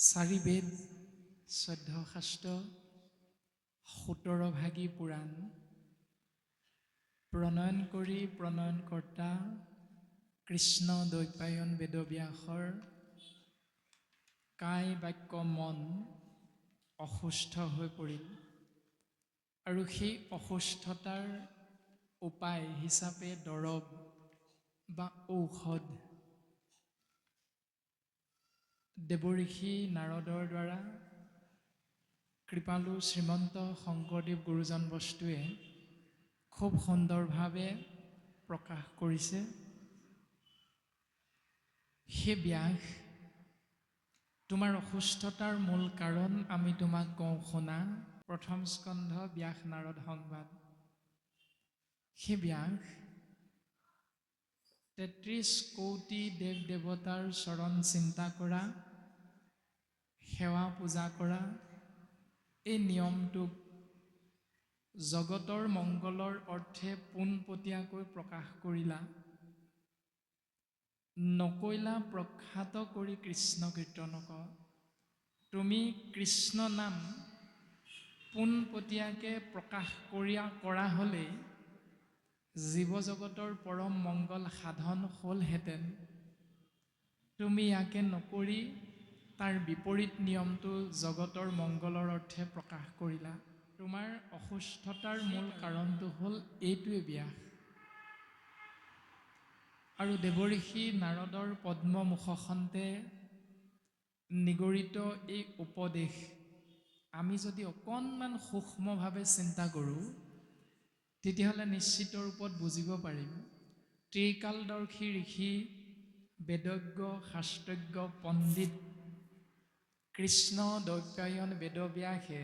চাৰি বেদ, 14 শাস্ত্ৰ, 17 ভাগী পুৰাণ প্ৰণয়ন কৰি প্ৰণয়নকৰ্তা কৃষ্ণ দ্বৈপায়ন বেদব্যাসৰ কায় বাক্য মন অসুস্থ হৈ পৰিল আৰু সেই অসুস্থতাৰ উপায় হিচাপে দৰৱ বা ঔষধ দেৱঋষি নাৰদৰ দ্বাৰা কৃপালু শ্ৰীমন্ত শংকৰদেৱ গুৰুজন বস্তুৱে খুব সুন্দৰভাৱে প্ৰকাশ কৰিছে। হে ব্যাস, তোমাৰ অসুস্থতাৰ মূল কাৰণ আমি তোমাক কওঁ শুনা। প্ৰথম স্কন্ধ ব্যাস নাৰদ সংবাদ। হে ব্যাস, 33 কোটি দেৱ দেৱতাৰ চৰণ চিন্তা কৰা, সেৱা পূজা কৰা, এই নিয়মটোক জগতৰ মংগলৰ অৰ্থে পোনপটীয়াকৈ প্ৰকাশ কৰিলা, নকৈলা প্ৰখ্যাত কৰি কৃষ্ণ কীৰ্তনক। তুমি কৃষ্ণ নাম পোনপটীয়াকৈ প্ৰকাশ কৰা হ'লে জীৱ জগতৰ পৰম মংগল সাধন হ'লহেঁতেন। তুমি ইয়াকে নকৰি তাৰ বিপৰীত নিয়মটো জগতৰ মংগলৰ অৰ্থে প্ৰকাশ কৰিলা। তোমাৰ অসুস্থতাৰ মূল কাৰণটো হ'ল এইটোৱে ব্যাস। আৰু দেৱঋষি নাৰদৰ পদ্মমুখখন্তে নিগৰিত এই উপদেশ আমি যদি অকণমান সূক্ষ্মভাৱে চিন্তা কৰোঁ তেতিয়াহ'লে নিশ্চিত ৰূপত বুজিব পাৰিম। ত্ৰিকালদৰ্শী ঋষি, বেদজ্ঞ, শাস্ত্ৰজ্ঞ, পণ্ডিত কৃষ্ণ দ্বৈপায়ন বেদব্যাসে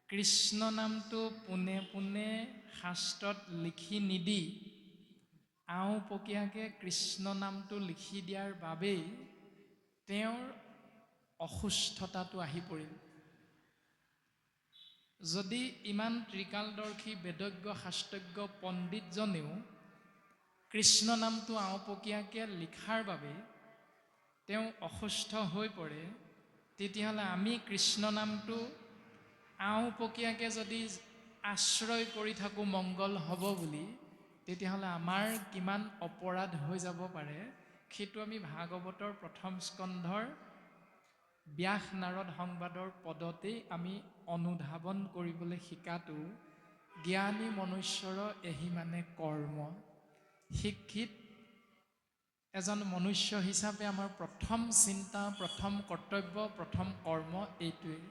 কৃষ্ণ নামটো পোনে পোনে শাস্ত্ৰত লিখি নিদি আওপকীয়াকৈ কৃষ্ণ নামটো লিখি দিয়াৰ বাবেই তেওঁৰ অসুস্থতাটো আহি পৰিল। যদি ইমান ত্ৰিকালদৰ্শী বেদজ্ঞ শাস্ত্ৰজ্ঞ পণ্ডিতজনেও কৃষ্ণ নামটো আওপকীয়াকৈ লিখাৰ বাবে তেওঁ অসুস্থ হৈ পৰে, তেতিয়াহ'লে আমি কৃষ্ণ নামটো আওপকীয়াকৈ যদি আশ্ৰয় কৰি থাকোঁ মংগল হ'ব বুলি, তেতিয়াহ'লে আমাৰ কিমান অপৰাধ হৈ যাব পাৰে সেইটো আমি ভাগৱতৰ প্ৰথম স্কন্ধৰ ব্যাস নাৰদ সংবাদৰ পদতেই আমি অনুধাৱন কৰিবলৈ শিকাটো জ্ঞানী মনুষ্যৰ এহি মানে কৰ্ম। শিক্ষিত এজন মনুষ্য হিচাপে আমাৰ প্ৰথম চিন্তা, প্ৰথম কৰ্তব্য, প্ৰথম কৰ্ম এইটোৱেই।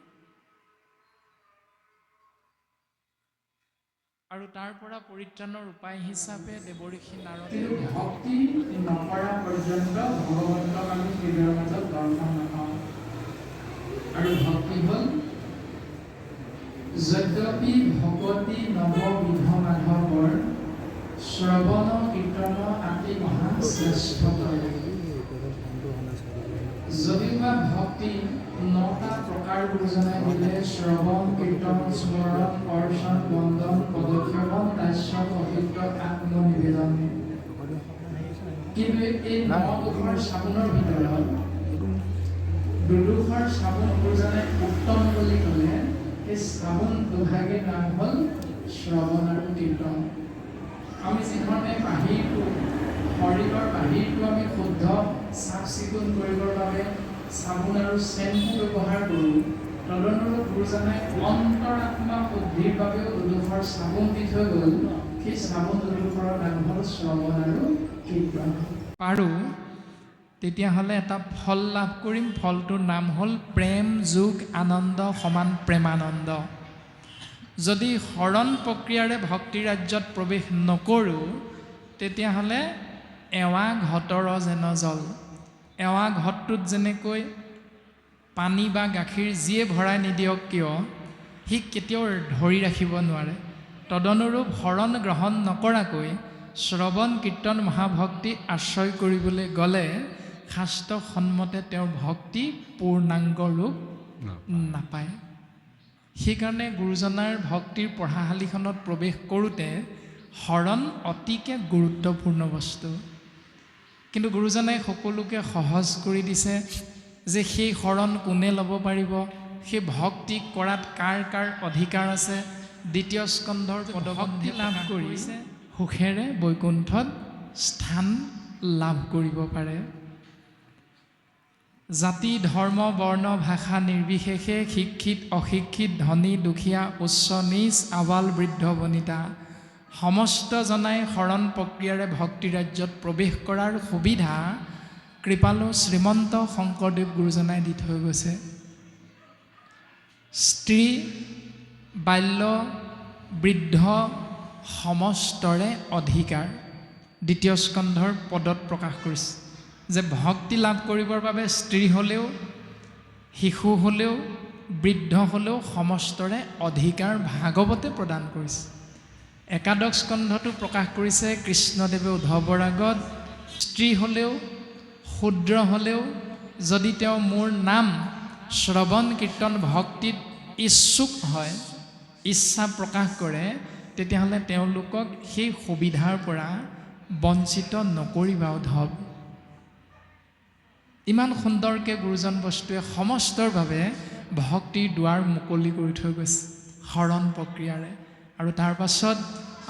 আৰু তাৰ পৰা পৰিত্ৰাণৰ উপায় হিচাপে দেৱঋষি নাৰদে ভক্তি নকৰা পৰ্যন্ত ভগৱন্তক আমি হৃদয়ৰ মাজত দৰ্শন নাপাওঁ। আৰু ভক্তি হ'ল যদ্যপি ভগৱতী নৱবিধ মাধৱৰ শ্ৰৱণ কীৰ্তন আতি মহাশ্ৰেষ্ঠতৰ। যদিওবা ভক্তি 9টা প্ৰকাৰ গুৰুজনাই দিলে, শ্ৰৱণ, কীৰ্তন, স্মৰণ, অৰ্চন, বন্দন, পদক্ষেপন, দাস্য, পবিত্ৰ, আত্মনিবেদন। কিন্তু এই 9 চাবোনৰ ভিতৰত দুডোখৰ চাবোন গুৰুজনাই উত্তম বুলি ক'লে, এই চাবোন দুভাগেৰ নাম হ'ল শ্ৰৱণ আৰু কীৰ্তন। আমি যিধৰণে বাহিৰটো, শৰীৰৰ বাহিৰটো আমি শুদ্ধ চাফ চিকুণ কৰিবৰ বাবে চাবোন আৰু চেম্পু ব্যৱহাৰ কৰোঁ, তদনুৰূপ গুৰুজনাই অন্তৰাত্মা শুদ্ধিৰ বাবেও দুডোখৰ চাবোন দি থৈ গ'ল। সেই চাবোন দুডোখৰৰ নাম হ'ল শ্ৰৱণ আৰু কীৰ্তন। পাৰোঁ তেতিয়াহ'লে এটা ফল লাভ কৰিম, ফলটোৰ নাম হ'ল প্ৰেম যোগ আনন্দ সমান প্ৰেমানন্দ। যদি হৰণ প্ৰক্ৰিয়াৰে ভক্তি ৰাজ্যত প্ৰৱেশ নকৰোঁ তেতিয়াহ'লে এৱা ঘটৰ যেন জল। এৱা ঘটটোত যেনেকৈ পানী বা গাখীৰ যিয়ে ভৰাই নিদিয়ক কিয় সি কেতিয়াও ধৰি ৰাখিব নোৱাৰে, তদনুৰূপ শৰণ গ্ৰহণ নকৰাকৈ শ্ৰৱণ কীৰ্তন মহাভক্তি আশ্ৰয় কৰিবলৈ গ'লে শাস্ত্ৰসন্মতে তেওঁৰ ভক্তি পূৰ্ণাংগ ৰূপ নাপায়। সেইকাৰণে গুৰুজনাৰ ভক্তিৰ পঢ়াশালীখনত প্ৰৱেশ কৰোঁতে শৰণ অতিকে গুৰুত্বপূৰ্ণ বস্তু। কিন্তু গুৰুজনাই সকলোকে সহজ কৰি দিছে। যে সেই শৰণ কোনে ল'ব পাৰিব, সেই ভক্তি কৰাত কাৰ কাৰ অধিকাৰ আছে। দ্বিতীয় স্কন্ধৰ পদভক্তি লাভ কৰি সুখেৰে বৈকুণ্ঠত স্থান লাভ কৰিব পাৰে। জাতি ধৰ্ম বৰ্ণ ভাষা নিৰ্বিশেষে শিক্ষিত অশিক্ষিত ধনী দুখীয়া উচ্চ নীচ আবাল বৃদ্ধ বনিতা সমস্ত জনাই শৰণ প্ৰক্ৰিয়াৰে ভক্তি ৰাজ্যত প্ৰৱেশ কৰাৰ সুবিধা কৃপালু শ্ৰীমন্ত শংকৰদেৱ গুৰুজনাই দি থৈ গৈছে। স্ত্ৰী বাল্য বৃদ্ধ সমস্তৰে অধিকাৰ দ্বিতীয় স্কন্ধৰ পদত প্ৰকাশ কৰিছে যে ভক্তি লাভ কৰিবৰ বাবে স্ত্ৰী হ'লেও শিশু হ'লেও বৃদ্ধ হ'লেও সমস্তৰে অধিকাৰ ভাগৱতে প্ৰদান কৰিছে। একাদশ স্কন্ধটো প্ৰকাশ কৰিছে কৃষ্ণদেৱে উদ্ধৱৰ আগত, স্ত্ৰী হ'লেও শূদ্ৰ হ'লেও যদি তেওঁ মোৰ নাম শ্ৰৱণ কীৰ্তন ভক্তিত ইচ্ছুক হয়, ইচ্ছা প্ৰকাশ কৰে, তেতিয়াহ'লে তেওঁলোকক সেই সুবিধাৰ পৰা বঞ্চিত নকৰিবা উদ্ধৱ। ইমান সুন্দৰকৈ গুৰুজন বস্তুৱে সমস্তৰ বাবে ভক্তিৰ দুৱাৰ মুকলি কৰি থৈ গৈছে শৰণ প্ৰক্ৰিয়াৰে। আৰু তাৰ পাছত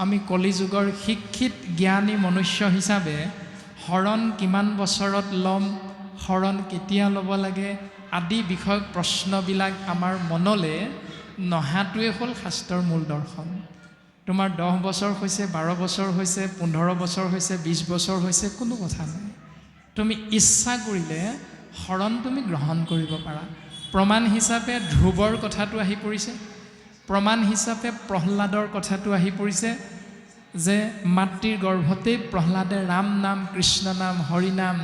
আমি কলিযুগৰ শিক্ষিত জ্ঞানী মনুষ্য হিচাপে শৰণ কিমান বছৰত ল'ম, শৰণ কেতিয়া ল'ব লাগে আদি বিষয়ক প্ৰশ্নবিলাক আমাৰ মনলৈ নহাটোৱে হ'ল শাস্ত্ৰৰ মূল দৰ্শন। তোমাৰ 10 বছৰ হৈছে, 12 বছৰ হৈছে, 15 বছৰ হৈছে, 20 বছৰ হৈছে, কোনো কথা নাই। তুমি ইচ্ছা কৰিলে শৰণ তুমি গ্ৰহণ কৰিব পাৰা। প্ৰমাণ হিচাপে ধ্ৰুৱৰ কথাটো আহি পৰিছে, প্ৰমাণ হিচাপে প্ৰহ্লাদৰ কথাটো আহি পৰিছে যে মাতৃৰ গৰ্ভতেই প্ৰহ্লাদে ৰাম নাম কৃষ্ণ নাম হৰি নাম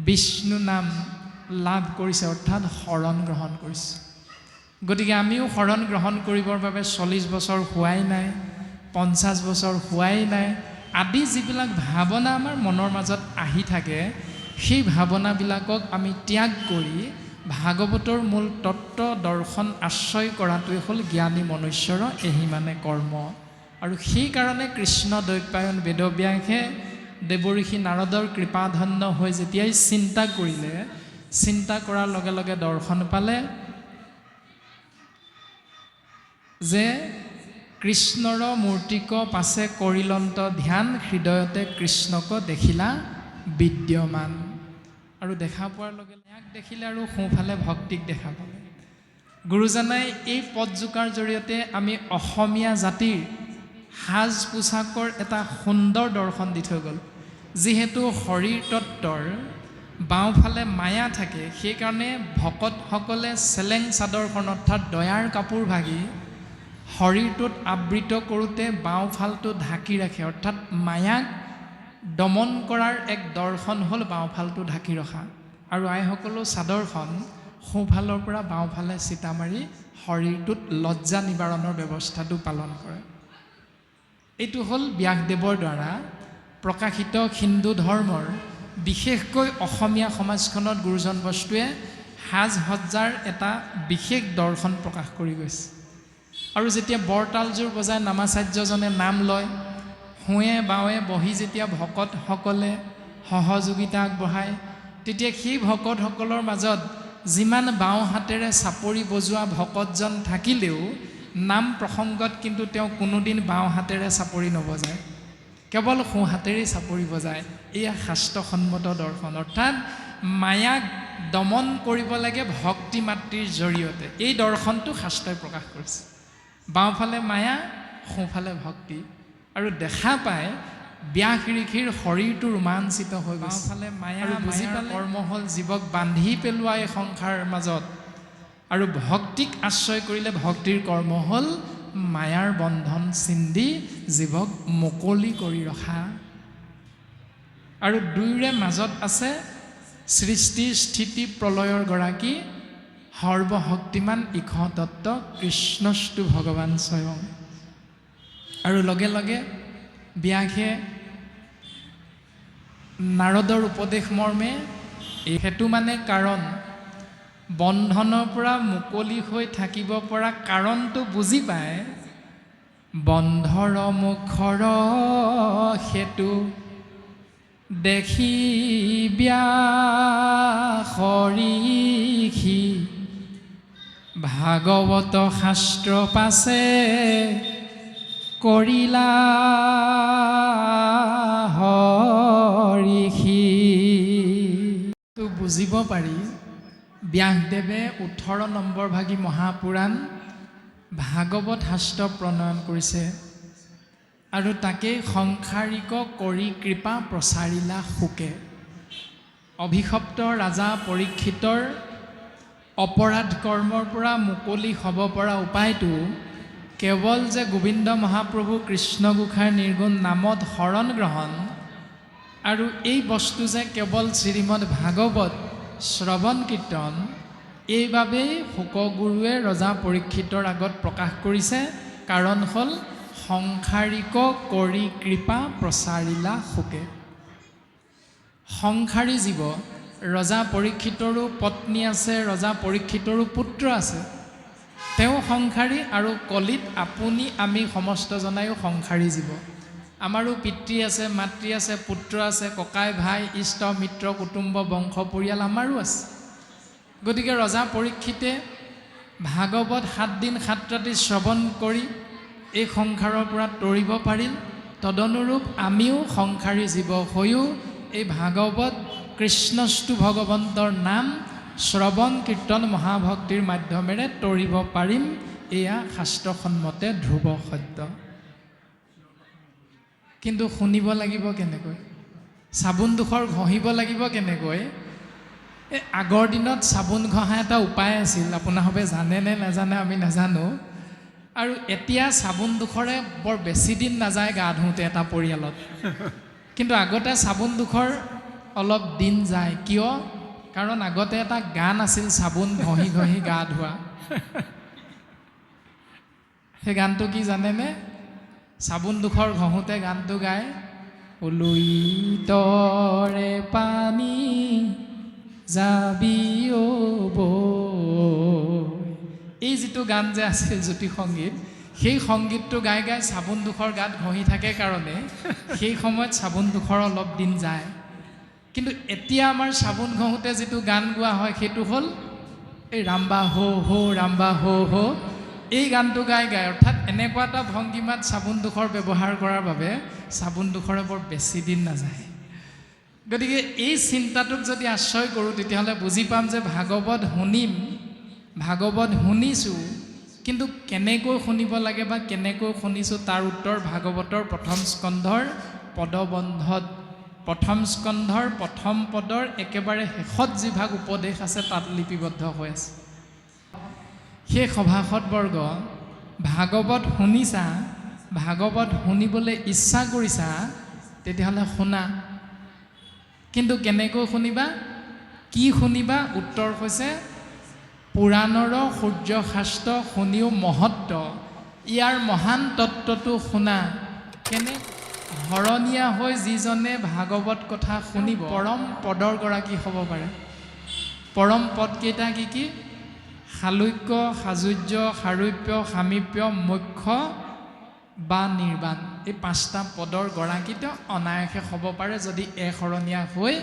বিষ্ণু নাম লাভ কৰিছে, অৰ্থাৎ শৰণ গ্ৰহণ কৰিছে। গতিকে আমিও শৰণ গ্ৰহণ কৰিবৰ বাবে 40 বছৰ হোৱাই নাই, 50 বছৰ হোৱাই নাই আদি যিবিলাক ভাৱনা আমাৰ মনৰ মাজত আহি থাকে, সেই ভাৱনাবিলাকক আমি ত্যাগ কৰি ভাগৱতৰ মূল তত্ত্ব দৰ্শন আশ্ৰয় কৰাটোৱে হ'ল জ্ঞানী মনুষ্যৰ এহিমানে কৰ্ম। আৰু সেইকাৰণে কৃষ্ণ দ্বৈপায়ন বেদব্যাসে দেৱঋষি নাৰদৰ কৃপাধন্য হৈ যেতিয়াই চিন্তা কৰিলে, চিন্তা কৰাৰ লগে লগে দৰ্শন পালে যে কৃষ্ণৰ মূৰ্তিক পাছে কৰিলন্ত ধ্যান হৃদয়তে কৃষ্ণক দেখিলা বিদ্যমান। আৰু দেখা পোৱাৰ লগে লগে ইয়াক দেখিলে আৰু সোঁফালে ভক্তিক দেখা পালে। গুৰুজনাই এই পদজোকাৰ জৰিয়তে আমি অসমীয়া জাতিৰ সাজ পোছাকৰ এটা সুন্দৰ দৰ্শন দি থৈ গ'ল। যিহেতু শৰীৰ তত্ত্বৰ বাওঁফালে মায়া থাকে, সেইকাৰণে ভকতসকলে চেলেং চাদৰখন অৰ্থাৎ দয়াৰ কাপোৰ ভাগি শৰীৰটোত আবৃত কৰোঁতে বাওঁফালটো ঢাকি ৰাখে, অৰ্থাৎ মায়াক দমন কৰাৰ এক দৰ্শন হ'ল বাওঁফালটো ঢাকি ৰখা। আৰু আইসকলো চাদৰখন সোঁফালৰ পৰা বাওঁফালে চিতা মাৰি শৰীৰটোত লজ্জা নিবাৰণৰ ব্যৱস্থাটো পালন কৰে। এইটো হ'ল ব্যাসদেৱৰ দ্বাৰা প্ৰকাশিত হিন্দু ধৰ্মৰ, বিশেষকৈ অসমীয়া সমাজখনত গুৰুজন বস্তুৱে সাজ সজ্জাৰ এটা বিশেষ দৰ্শন প্ৰকাশ কৰি গৈছে। আৰু যেতিয়া বৰতালযোৰ বজাই নামাচাৰ্যজনে নাম লয়, সোঁৱে বাৱে বহি যেতিয়া ভকতসকলে সহযোগিতা আগবঢ়ায়, তেতিয়া সেই ভকতসকলৰ মাজত যিমান বাওঁ হাতেৰে চাপৰি বজোৱা ভকতজন থাকিলেও নাম প্ৰসংগত কিন্তু তেওঁ কোনোদিন বাওঁ হাতেৰে চাপৰি নবজায়, কেৱল সোঁ হাতেৰেই চাপৰি বজায়। এয়া শাস্ত্ৰসন্মত দৰ্শন, অৰ্থাৎ মায়াক দমন কৰিব লাগে ভক্তি মাতৃৰ জৰিয়তে। এই দৰ্শনটো শাস্ত্ৰই প্ৰকাশ কৰিছে। বাওঁফালে মায়া, সোঁফালে ভক্তি। আৰু দেখা পায় ব্যাস ঋষিৰ শৰীৰটো ৰোমাঞ্চিত হৈ গৈছে। বাওঁফালে মায়া, মায়াৰ কৰ্ম হ'ল জীৱক বান্ধি পেলোৱা এই সংসাৰৰ মাজত, আৰু ভক্তিক আশ্ৰয় কৰিলে ভক্তিৰ কৰ্ম হ'ল মায়াৰ বন্ধন চিন্দি জীৱক মুকলি কৰি ৰখা। আৰু দুয়োৰে মাজত আছে সৃষ্টি স্থিতি প্ৰলয়ৰ গৰাকী সৰ্বশক্তিমান ঈশ তত্ত্ব কৃষ্ণস্তু ভগৱান স্বয়ং। আৰু লগে লগে ব্যাসে নাৰদৰ উপদেশ মৰ্মে সেইটো মানে কাৰণ বন্ধনৰ পৰা মুকলি হৈ থাকিব পৰা কাৰণটো বুজি পায়, বন্ধৰ মুখৰ সেতু দেখি ব্যাসৰিষি ভাগৱত শাস্ত্ৰ পাছে কৰিলা হৰিষি। তো বুজিব পাৰি ব্যাসদেৱে 18 নম্বৰ ভাগী মহাপুৰাণ ভাগৱত শাস্ত্ৰ প্ৰণয়ন কৰিছে আৰু তাকেই সংসাৰিক কৰি কৃপা প্ৰচাৰিলা শুকে। অভিশপ্ত ৰাজা পৰীক্ষিতৰ অপৰাধ কৰ্মৰ পৰা মুকলি হ'ব পৰা উপায়টো কেৱল যে গোবিন্দ মহাপ্ৰভু কৃষ্ণ গোসাঁইৰ নিৰ্গুণ নামত শৰণ গ্ৰহণ আৰু এই বস্তু যে কেৱল শ্ৰীমদ ভাগৱত শ্ৰৱণ কীৰ্তন, এইবাবেই শুকগুৰুৱে ৰজা পৰীক্ষিতৰ আগত প্ৰকাশ কৰিছে। কাৰণ হ'ল সংসাৰিক কৰি কৃপা প্ৰচাৰিলা শুকে। সংসাৰী জীৱ, ৰজা পৰীক্ষিতৰো পত্নী আছে, ৰজা পৰীক্ষিতৰো পুত্ৰ আছে, তেওঁ সংসাৰী আৰু কলিত আপুনি আমি সমস্তজনায়ো সংসাৰী জীৱ। আমাৰো পিতৃ আছে, মাতৃ আছে, পুত্ৰ আছে, ককাই ভাই ইষ্ট মিত্ৰ কুটুম্ব বংশ পৰিয়াল আমাৰো আছে। গতিকে ৰজা পৰীক্ষিতে ভাগৱত 7 দিন 7 ৰাতি শ্ৰৱণ কৰি এই সংসাৰৰ পৰা তৰিব পাৰিল। তদনুৰূপ আমিও সংসাৰী জীৱ হৈও এই ভাগৱত কৃষ্ণস্তু ভগৱন্তৰ নাম শ্ৰৱণ কীৰ্তন মহাভক্তিৰ মাধ্যমেৰে তৰিব পাৰিম। এয়া শাস্ত্ৰসন্মতে ধ্ৰুৱ সত্য। কিন্তু শুনিব লাগিব কেনেকৈ? চাবোন দুখৰ ঘঁহিব লাগিব কেনেকৈ? এই আগৰ দিনত চাবোন ঘঁহা এটা উপায় আছিল, আপোনালোকে জানে নে নাজানে আমি নাজানো। আৰু এতিয়া চাবোন দুখৰে বৰ বেছি দিন নাযায় গা ধুওঁতে এটা পৰিয়ালত, কিন্তু আগতে চাবোন দুখৰ অলপ দিন যায়। কিয়? কাৰণ আগতে এটা গান আছিল চাবোন ঘঁহি ঘঁহি গা ধোৱা। সেই গানটো কি জানেনে? চাবোন দুখৰ ঘঁহোতে গানটো গায়, উলুইতৰে পানী যাবি অ বৈ। এই যিটো গান যে আছিল জ্যোতি সংগীত, সেই সংগীতটো গাই গাই চাবোন দুখৰ গাত ঘঁহি থাকে কাৰণে সেই সময়ত চাবোন দুখৰ অলপ দিন যায়। কিন্তু এতিয়া আমাৰ চাবোন ঘঁহোতে যিটো গান গোৱা হয় সেইটো হ'ল এই ৰাম্বা হো হো ৰাম্বা হো হো, এই গানটো গাই গায়। অৰ্থাৎ এনেকুৱা এটা ভংগীমাত চাবোন দুখৰ ব্যৱহাৰ কৰাৰ বাবে চাবোন দুখৰে বৰ বেছি দিন নাযায়। গতিকে এই চিন্তাটোক যদি আশ্ৰয় কৰোঁ তেতিয়াহ'লে বুজি পাম যে ভাগৱত শুনিম, ভাগৱত শুনিছোঁ, কিন্তু কেনেকৈ শুনিব লাগে বা কেনেকৈ শুনিছোঁ তাৰ উত্তৰ ভাগৱতৰ 1ম স্কন্ধৰ পদবন্ধত। 1ম স্কন্ধৰ 1ম পদৰ একেবাৰে শেষত যিভাগ উপদেশ আছে তাত লিপিবদ্ধ হৈ আছে। সেই সভাসদবৰ্গ, ভাগৱত শুনিছা, ভাগৱত শুনিবলৈ ইচ্ছা কৰিছা, তেতিয়াহ'লে শুনা। কিন্তু কেনেকৈ শুনিবা, কি শুনিবা? উত্তৰ হৈছে পুৰাণৰ সূৰ্য শাস্ত্ৰ শুনিও মহত্ব, ইয়াৰ মহান তত্ত্বটো শুনা। কেনে? হৰণীয়া হৈ যিজনে ভাগৱত কথা শুনিব পৰম পদৰ গৰাকী হ'ব পাৰে। পৰম পদকেইটা কি কি? শালুক্য, সাজুৰ্য, সাৰূপ্য, সামীপ্য, মোক্ষ বা নিৰ্বাণ। এই 5টা পদৰ গৰাকীতে অনায়াসে হ'ব পাৰে যদি শৰণীয়া হৈ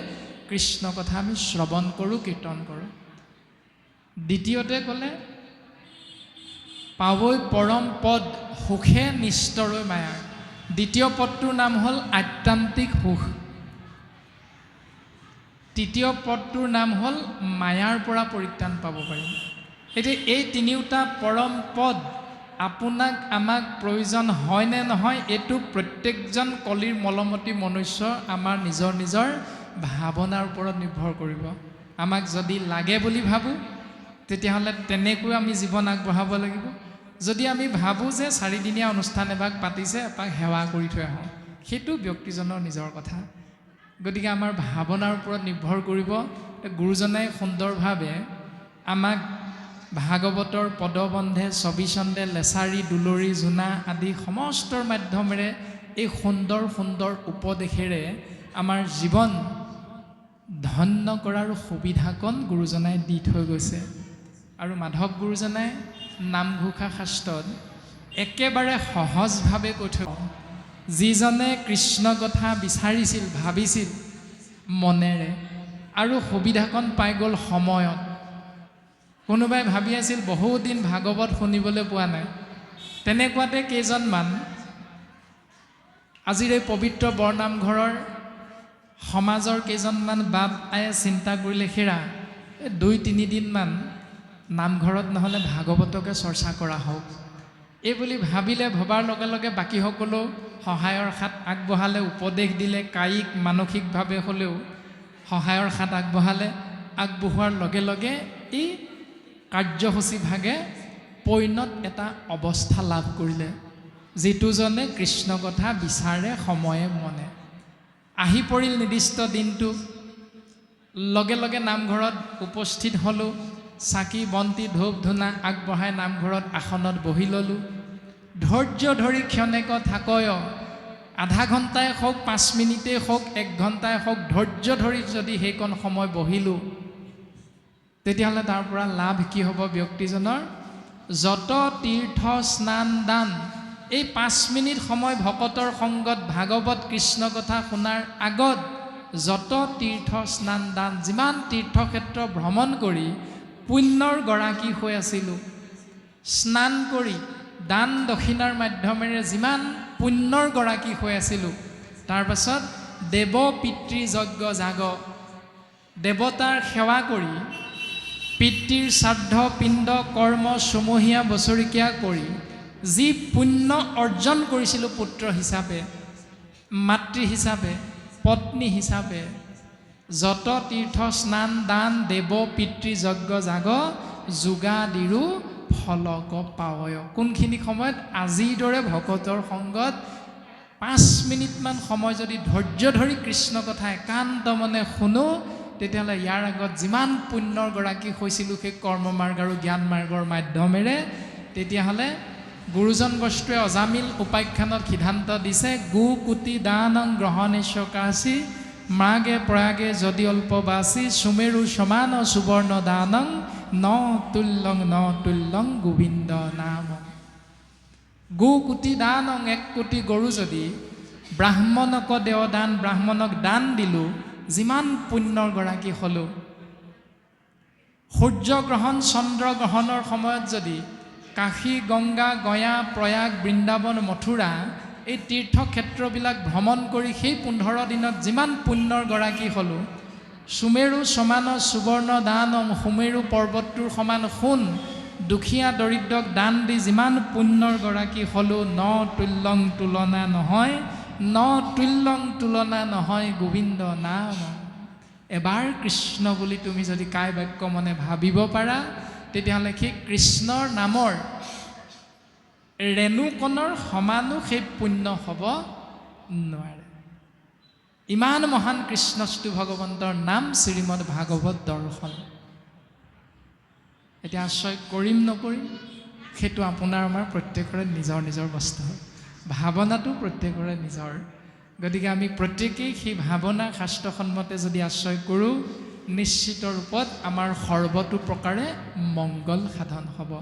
কৃষ্ণ কথা আমি শ্ৰৱণ কৰোঁ, কীৰ্তন কৰোঁ। দ্বিতীয়তে ক'লে পাৱৈ পৰম পদ সুখে নিস্তৰৈ মায়াৰ। দ্বিতীয় পদটোৰ নাম হ'ল আত্যান্তিক সুখ। তৃতীয় পদটোৰ নাম হ'ল মায়াৰ পৰা পৰিত্ৰাণ পাব পাৰিম। এতিয়া এই তিনিওটা পৰম পদ আপোনাক আমাক প্ৰয়োজন হয় নে নহয়, এইটো প্ৰত্যেকজন কলিৰ মলমতী মনুষ্য আমাৰ নিজৰ নিজৰ ভাৱনাৰ ওপৰত নিৰ্ভৰ কৰিব। আমাক যদি লাগে বুলি ভাবোঁ তেতিয়াহ'লে তেনেকৈ আমি জীৱন আগবঢ়াব লাগিব। যদি আমি ভাবোঁ যে 4দিনীয়া অনুষ্ঠান এভাগ পাতিছে, এপাক সেৱা কৰি থৈ আহোঁ, সেইটো ব্যক্তিজনৰ নিজৰ কথা। গতিকে আমাৰ ভাৱনাৰ ওপৰত নিৰ্ভৰ কৰিব। গুৰুজনাই সুন্দৰভাৱে আমাক ভাগৱতৰ পদবন্ধে, ছবিচন্দে, লেচাৰী, দুলৰী, জোনা আদি সমস্তৰ মাধ্যমেৰে এই সুন্দৰ সুন্দৰ উপদেশেৰে আমাৰ জীৱন ধন্য কৰাৰ সুবিধাকণ গুৰুজনাই দি থৈ গৈছে। আৰু মাধৱ গুৰুজনাই নামঘোষা শাস্ত্ৰত একেবাৰে সহজভাৱে কৈ থৈ, যিজনে কৃষ্ণ কথা বিচাৰিছিল, ভাবিছিল, মনেৰে আৰু সুবিধাকণ পাই গ'ল সময়ত। কোনোবাই ভাবি আছিল বহুদিন ভাগৱত শুনিবলৈ পোৱা নাই, তেনেকুৱাতে কেইজনমান আজিৰ এই পবিত্ৰ বৰনামঘৰৰ সমাজৰ কেইজনমান বাপ আয়ে চিন্তা কৰিলে, হেৰা 2-3 দিনমান নামঘৰত নহ'লে ভাগৱতকে চৰ্চা কৰা হওক। এই বুলি ভাবিলে, ভবাৰ লগে লগে বাকীসকলেও সহায়ৰ হাত আগবঢ়ালে, উপদেশ দিলে, কায়িক মানসিকভাৱে হ'লেও সহায়ৰ হাত আগবঢ়ালে। আগবঢ়োৱাৰ লগে লগে এই কাৰ্যসূচীভাগে পৈণত এটা অৱস্থা লাভ কৰিলে, যিটোজনে কৃষ্ণ কথা বিচাৰে সময়ে মনে। আহি পৰিল নিৰ্দিষ্ট দিনটো, লগে লগে নামঘৰত উপস্থিত হ'লোঁ, চাকি বন্তি ধূপ ধূনা আগবঢ়াই নামঘৰত আসনত বহি ল'লোঁ। ধৈৰ্য ধৰি ক্ষণেক থাকয়, আধা ঘণ্টাই হওক, 5 মিনিটেই হওক, 1 ঘণ্টাই হওক, ধৈৰ্য ধৰি যদি সেইকণ সময় বহিলোঁ, তেতিয়াহ'লে তাৰ পৰা লাভ কি হ'ব ব্যক্তিজনৰ? যত তীৰ্থ স্নান দান, এই 5 মিনিট সময় ভকতৰ সংগত ভাগৱত কৃষ্ণ কথা শুনাৰ আগত যত তীৰ্থ স্নান দান, যিমান তীৰ্থক্ষেত্ৰ ভ্ৰমণ কৰি পুণ্যৰ গৰাকী হৈ আছিলোঁ, স্নান কৰি দান দক্ষিণাৰ মাধ্যমেৰে যিমান পুণ্যৰ গৰাকী হৈ আছিলোঁ, তাৰ পাছত দেৱ পিতৃ যজ্ঞ যাগ, দেৱতাৰ সেৱা কৰি পিতৃৰ শ্ৰাদ্ধ পিণ্ড কৰ্ম ছমহীয়া বছৰেকীয়া কৰি যি পুণ্য অৰ্জন কৰিছিলোঁ, পুত্ৰ হিচাপে, মাতৃ হিচাপে, পত্নী হিচাপে, যত তীৰ্থ স্নান দান দেৱ পিতৃ যজ্ঞ যাগ যোগাদিৰো ফলক পাৱয়। কোনখিনি সময়ত? আজিৰ দৰে ভকতৰ সংগত 5 মিনিটমান সময় যদি ধৈৰ্য ধৰি কৃষ্ণ কথা একান্ত মনে শুনো, তেতিয়াহ'লে ইয়াৰ আগত যিমান পুণ্যৰ গৰাকী হৈছিলোঁ সেই কৰ্ম মাৰ্গ আৰু জ্ঞান মাৰ্গৰ মাধ্যমেৰে, তেতিয়াহ'লে গুৰুজন বস্তুৱে অজামিল উপাখ্যানত সিদ্ধান্ত দিছে, গো কোটি দানং গ্ৰহণেশ কাশী মাগে প্ৰয়াগে যদি অল্পবাসী সুমেৰু সমান সুবৰ্ণ দানং ন তুল্যং গোবিন্দ নাম। গো কোটি দানং, 1 কোটি গৰু যদি ব্ৰাহ্মণক দেও দান, ব্ৰাহ্মণক দান দিলোঁ, যিমান পুণ্যৰ গৰাকী হ'লোঁ। সূৰ্যগ্ৰহণ চন্দ্ৰগ্ৰহণৰ সময়ত যদি কাশী গংগা গয়া প্ৰয়াগ বৃন্দাবন মথুৰা এই তীৰ্থক্ষেত্ৰবিলাক ভ্ৰমণ কৰি সেই 15 দিনত যিমান পুণ্যৰ গৰাকী হ'লোঁ, সুমেৰু সমান সুবৰ্ণ দানং, সুমেৰু পৰ্বতটোৰ সমান সোণ দুখীয়া দৰিদ্ৰক দান দি যিমান পুণ্যৰ গৰাকী হ'লোঁ, ন তুল্যং তুলনা নহয়, ন তুল্যং তুলনা নহয় গোবিন্দ নাম। এবাৰ কৃষ্ণ বুলি তুমি যদি কায় বাক্য মনে ভাবিব পাৰা, তেতিয়াহ'লে সেই কৃষ্ণৰ নামৰ ৰেণুকণৰ সমানো সেই পুণ্য হ'ব নোৱাৰে। ইমান মহান কৃষ্ণস্তু ভগৱন্তৰ নাম শ্ৰীমদ ভাগৱত দৰ্শন। এতিয়া আশ্ৰয় কৰিম নকৰিম সেইটো আপোনাৰ আমাৰ প্ৰত্যেকৰে নিজৰ নিজৰ বস্তু, ভাৱনাটো প্ৰত্যেকৰে নিজৰ। গতিকে আমি প্ৰত্যেকেই সেই ভাৱনা শাস্ত্ৰসন্মতে যদি আশ্ৰয় কৰোঁ, নিশ্চিত ৰূপত আমাৰ সৰ্বতো প্ৰকাৰে মংগল সাধন হ'ব।